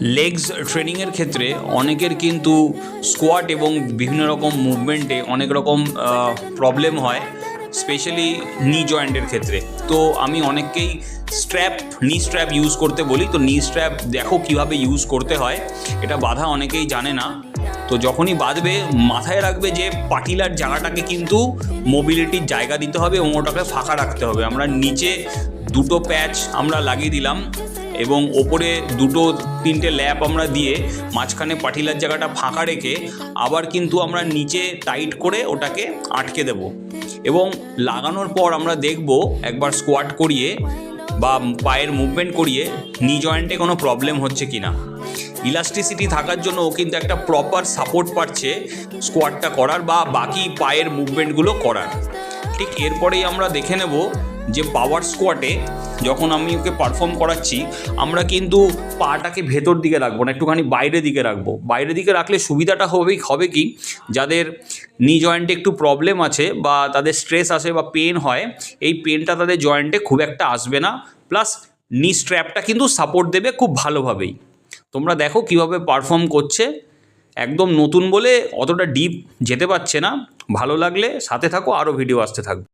Legs ট্রেনিংয়ের ক্ষেত্রে অনেকের কিন্তু স্কোয়াট এবং বিভিন্ন রকম মুভমেন্টে অনেক রকম প্রবলেম হয়, স্পেশালি নি জয়েন্টের ক্ষেত্রে। তো আমি অনেককেই নি স্ট্র্যাপ ইউজ করতে বলি। তো নি স্ট্র্যাপ দেখো কীভাবে ইউজ করতে হয়, এটা বাঁধা অনেকেই জানে না। তো যখনই বাঁধবে মাথায় রাখবে যে পাটিলার জায়গাটাকে কিন্তু মোবিলিটির জায়গা দিতে হবে এবং ওটাকে ফাঁকা রাখতে হবে। আমরা নিচে দুটো প্যাচ আমরা লাগিয়ে দিলাম এবং ওপরে দুটো তিনটে ল্যাপ আমরা দিয়ে মাঝখানে পাটিলার জায়গাটা ফাঁকা রেখে আবার কিন্তু আমরা নিচে টাইট করে ওটাকে আটকে দেব। এবং লাগানোর পর আমরা দেখব একবার স্কোয়াট করিয়ে বা পায়ের মুভমেন্ট করিয়ে নি জয়েন্টে কোনো প্রবলেম হচ্ছে কি না। ইলাস্টিসিটি থাকার জন্য ও কিন্তু একটা প্রপার সাপোর্ট পাচ্ছে স্কোয়াটটা করার বা বাকি পায়ের মুভমেন্টগুলো করার। ঠিক এরপরেই আমরা দেখে নেব যে পাওয়ার স্কোয়াটে যখন আমি ওকে পারফর্ম করাচ্ছি আমরা কিন্তু পাটাকে ভেতর দিকে রাখবো না, একটুখানি বাইরের দিকে রাখবো। বাইরের দিকে রাখলে সুবিধাটা হবে কি, যাদের নি জয়েন্টে একটু প্রবলেম আছে বা তাদের স্ট্রেস আসে বা পেন হয়, এই পেনটা তাদের জয়েন্টে খুব একটা আসবে না। প্লাস নি স্ট্র্যাপটা কিন্তু সাপোর্ট দেবে খুব ভালোভাবেই। তোমরা দেখো কিভাবে পারফর্ম করছে। একদম নতুন বলে অতটা ডিপ যেতে পারছে না। ভালো লাগলে সাথে থাকো, আরও ভিডিও আসতে থাকবে।